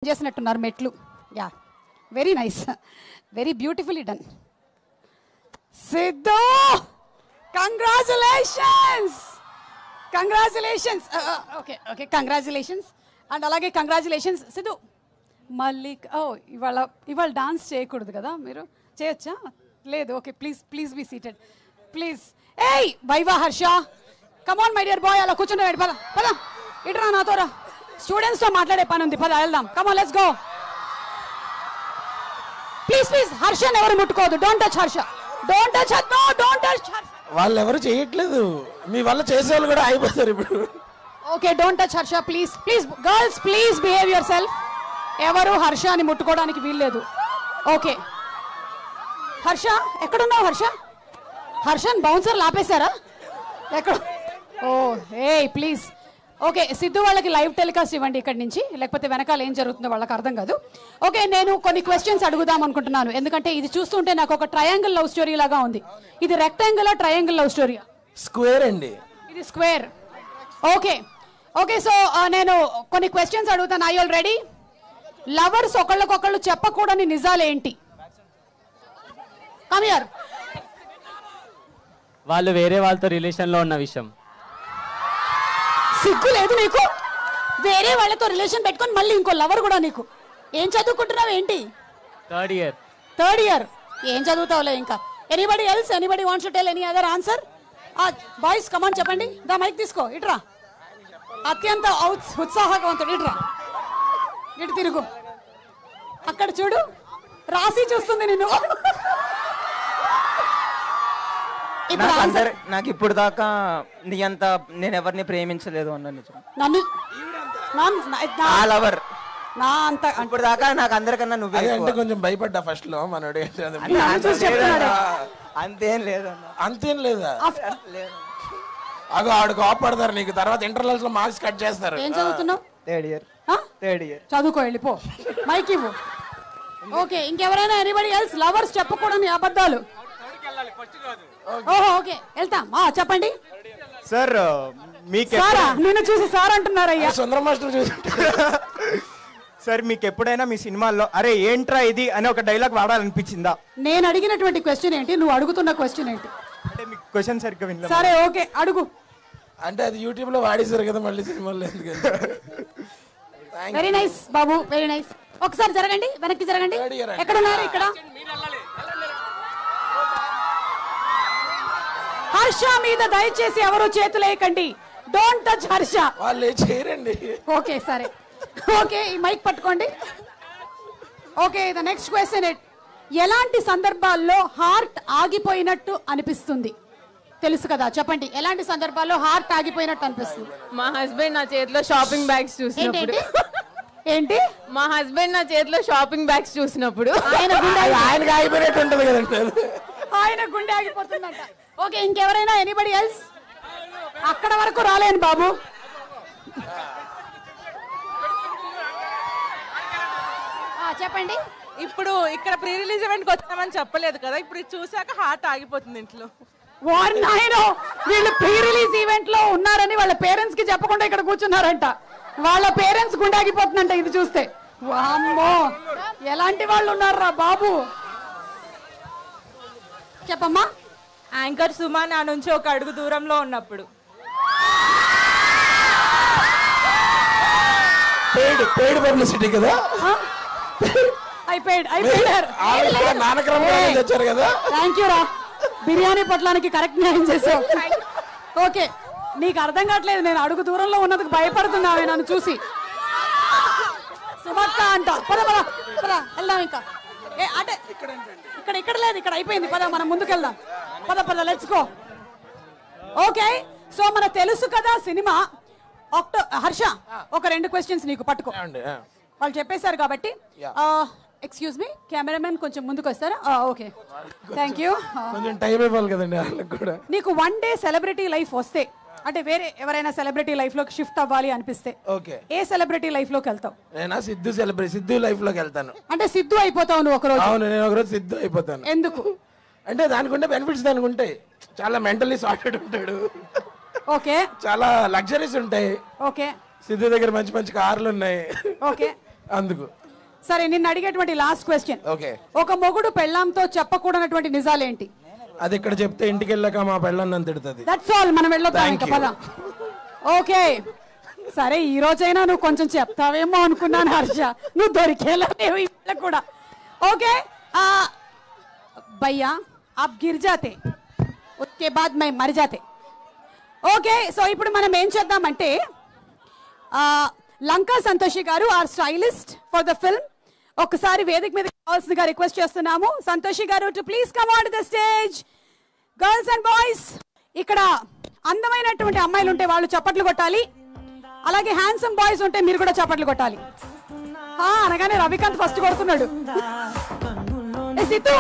చేసినట్టున్నారు మెట్లు. Yeah, very nice, very beautifully done. Siddhu, congratulations, congratulations. Okay okay, congratulations. And అలాగే congratulations Siddhu. మళ్ళీ ఇవాళ డాన్స్ చేయకూడదు కదా, మీరు చేయొచ్చా? లేదు, okay, please please be seated please. ఏయ్ వైవా Harsha, come on my dear boy, అలా కూర్చుంటే పద పద, ఇటురా నాతో రా, స్టూడెంట్స్తో మాట్లాడే పని ఉంది, పద వెళ్దాం. Come on let's go. Please please, హర్షని ఎవరు ముట్టుకోవద్దు. Don't touch Harsha, don't touch, no don't touch. వాళ్ళు ఎవరు చేయట్లేదు, మీ వల్ల చేసేవాళ్ళు కూడా అయిపోతారు ఇప్పుడు. Okay, don't touch Harsha please please. Girls please behave yourself. ఎవరు హర్షని ముట్టుకోవడానికి వీల్లేదు. ఓకే హర్ష, ఎక్కడున్నావు హర్ష? హర్షన్ బౌన్సర్ లాపేశారా ఎక్కడ? ఓ ఏ ప్లీజ్. ఓకే, సిద్ధు వాళ్ళకి లైవ్ టెలికాస్ట్ ఇవ్వండి ఇక్కడి నుంచి, లేకపోతే వెనకాల ఏం జరుగుతుందో వాళ్ళకి అర్థం కాదు. ఓకే, నేను కొన్ని క్వశ్చన్స్ అడుగుదాం అనుకుంటున్నాను, ఎందుకంటే ఇది చూస్తుంటే నాకు ఒక ట్రయాంగిల్ లవ్ స్టోరీ లాగా ఉంది. ఇది rectangle triangle love story? Square అండి. ఇది స్క్వేర్. ఓకే ఓకే, సో నేను కొన్ని క్వశ్చన్స్ అడుగుతాను. I all ready? లవర్స్ ఒకళ్ళకొకళ్ళు చెప్పకూడని నిజాలేంటి? Come here. వాళ్ళు వేరే వాళ్ళతో రిలేషన్ లో ఉన్న విషయం. సిగ్గు లేదు నీకు? వేరే వాళ్ళతో రిలేషన్ పెట్టుకొని మళ్ళీ ఇంకో లవర్ కూడా నీకు? ఏం చదువుకుంటున్నావు ఏంటి? Third year. Third year? ఏం చదువుతావులే ఇంకా. Anybody else? Anybody wants to tell any other answer? Boys come on చెప్పండి. దా మైక్ తీసుకో, ఇట్రా. అత్యంత ఉత్సాహవంతుడు, ఇట్రా, ఇటు తిరుగు. అక్కడ చూడు, రాసి చూస్తుంది నిన్ను. నాకు ఇప్పుడు దాకా నీ అంత నేను ఎవరిని ప్రేమించలేదు అన్న నిజం. నన్ను లవర్ నా అంత ఇప్పుడు దాకా నాకు అందరికన్నా నువ్వే అంటే కొంచెం భయపడ్డా ఫస్ట్ లో మనోడు. అంతేం లేదు, అంతేం లేదా? అగో ఆడు కోపడతారు నీకు, తర్వాత ఇంటర్నల్స్ లో మార్క్స్ కట్ చేస్తారు. ఏం చదువుతున్నావు? Third year. థర్డ్ ఇయర్ చదువుకో, వెళ్ళిపో. మైక్ ఇవ్వు. ఓకే, ఇంకెవరైనా ఎనీబడి ఎల్స్? లవర్స్ చెప్పకూడని అబద్ధాలు. ఓహో ఓకే, వెళ్తాం. చెప్పండి సార్. మీకు సారా? నిన్ను చూసి సార్ అంటున్నారయ్యా. సుందర మాస్టర్ చూసి. సార్, మీకు ఎప్పుడైనా మీ సినిమాల్లో అరే ఏంట్రా ఇది అని ఒక డైలాగ్ వాడాలనిపించిందా? నేను అడిగినటువంటి క్వశ్చన్ ఏంటి, నువ్వు అడుగుతున్న క్వశ్చన్ ఏంటి? అంటే మీకు క్వశ్చన్ సరిగ్గా వినలేదు. సరే ఓకే, అడుగు. అంటే అది యూట్యూబ్ లో వాడేశారు కదా, మళ్ళీ సినిమాలో ఎందుకు? వెరీ నైస్ బాబు, వెరీ నైస్. ఒకసారి జరగండి, వెనక్కి జరగండి. ఎక్కడున్నారు? ఇక్కడ. హర్ష మీద దయచేసి ఎవరు చేతులేయకండి. Don't touch Harsha. వాళ్ళు చేయరండి. ఓకే సరే, ఓకే, ఈ మైక్ పట్టుకోండి. Okay, the next question. ఎలాంటి సందర్భాల్లో హార్ట్ ఆగిపోయినట్టు అనిపిస్తుంది? తెలుసు కదా, చెప్పండి. ఎలాంటి సందర్భాల్లో హార్ట్ ఆగిపోయినట్టు అనిపిస్తుంది? మా హస్బెండ్ నా చేతిలో షాపింగ్ బ్యాగ్స్ చూసినప్పుడు. ఏంటి? మా హస్బెండ్ నా చేతిలో షాపింగ్ బ్యాగ్స్ చూసినప్పుడు ఆయనకి ఆగిపోయినట్టు ఉంటది కదండి, ఆయన గుండె ఆగిపోతుందంట. ఓకే, ఇంకెవరైనా? Anybody else? అక్కడ వరకు రాలేను బాబు. చెప్పండి. ఇప్పుడు ఇక్కడ ప్రీ రిలీజ్ ఈవెంట్ కి వచ్చామని చెప్పలేదు కదా, ఇప్పుడు ఇది చూసాక హార్ట్ ఆగిపోతుంది ఇంట్లో. వీళ్ళు ప్రీ రిలీజ్ ఈవెంట్ లో ఉన్నారని వాళ్ళ పేరెంట్స్ కి చెప్పకుండా ఇక్కడ కూర్చున్నారంట. వాళ్ళ పేరెంట్స్ గుండె ఆగిపోతుందంట ఇది చూస్తే. వామ్మో, ఎలాంటి వాళ్ళు ఉన్నారా బాబు? చెప్పమ్మా. యాంకర్ సుమా నా నుంచి ఒక అడుగు దూరంలో ఉన్నప్పుడు. పెయిడ్ పబ్లిసిటీ కదా. వచ్చారు కదా. థ్యాంక్ యూ రా, బిర్యానీ పొట్లానికి కరెక్ట్ న్యాయం చేసావు. ఓకే, నీకు అర్థం కావట్లేదు, నేను అడుగు దూరంలో ఉన్నందుకు భయపడుతున్నావు నన్ను చూసి. సుమక్క అంట. పద పద పద, వెళ్దాం ఇంకా. అంటే ఇక్కడ లేదు, ఇక్కడ అయిపోయింది. పద మనం ముందుకెళ్దాం. పద పద, లెట్స్ గో. ఓకే, సో మన తెలుసు కదా సినిమా. హర్ష, ఒక 2 క్వశ్చన్స్ నీకు, పట్టుకో. వాళ్ళు చెప్పేశారు కాబట్టి. ఎక్స్క్యూజ్ మీ, కెమెరామెన్ కొంచెం ముందుకు వస్తారా? Okay, thank you. కొంచెం టైం ఇవ్వాలి కదండి వాళ్ళకి కూడా. నీకు 1 డే సెలబ్రిటీ లైఫ్ వస్తే, అంటే వేరే ఎవరైనా సెలబ్రిటీ లైఫ్ లోకి షిఫ్ట్ అవ్వాలి అనిపిస్తే, ఓకే, ఏ సెలబ్రిటీ లైఫ్ లోకి వెళ్తావు? నేను సిద్ధు లైఫ్ లోకి వెళ్తాను. అంటే సిద్ధు అయిపోతావు నువ్వు ఒకరోజు? అవును, నేను ఒకరోజు సిద్ధు అయిపోతాను. ఎందుకు? అంటే దానికి ఉండే బెనిఫిట్స్ దానికి ఉంటాయి. చాలా మెంటల్లీ సార్టెడ్ ఉంటాడు. ఓకే, చాలా లగ్జరీస్ ఉంటాయి. ఓకే, సిద్ధు దగ్గర మంచి మంచి కార్లు ఉన్నాయి. ఓకే, అందుకు. సరే నిన్ను అడిగేటువంటి లాస్ట్ క్వశ్చన్. ఓకే. ఒక మొగుడు పెళ్ళాంతో చెప్పకూడనటువంటి నిజాలేంటి? అది ఇక్కడ చెప్తే ఇంటికి వెళ్ళాక మా పెళ్ళని నన్ను తిడుతుంది. That's all. మనం వెళ్ళొద్దాం ఇంకా పద. ఓకే సరే ఈ రోజైనా నువ్వు కొంచెం చెప్తావేమో అనుకున్నాను హర్ష. నువ్వు దొరికేలా లేవు ఇక్కడ కూడా. ఓకే భయ్యా आप गिर जाते उसके बाद मैं मर जाते. ఓకే సో ఇప్పుడు మనం ఏం చేద్దామంటే Lanka Santoshi garu are stylist for the film ఒకసారి వేదిక మీద కావాల్సిందిగా రిక్వెస్ట్ చేస్తున్నాము. Santoshi garu to please come on to the stage. Girls and boys ఇక్కడ అందమైనటువంటి అమ్మాయిలు ఉంటే వాళ్ళు చప్పట్లు కొట్టాలి. అలాగే హ్యాండ్సమ్ బాయ్స్ ఉంటే మీరు కూడా చప్పట్లు కొట్టాలి. అనగానే రవికాంత్ ఫస్ట్ కొడుతున్నాడు. సిద్ధు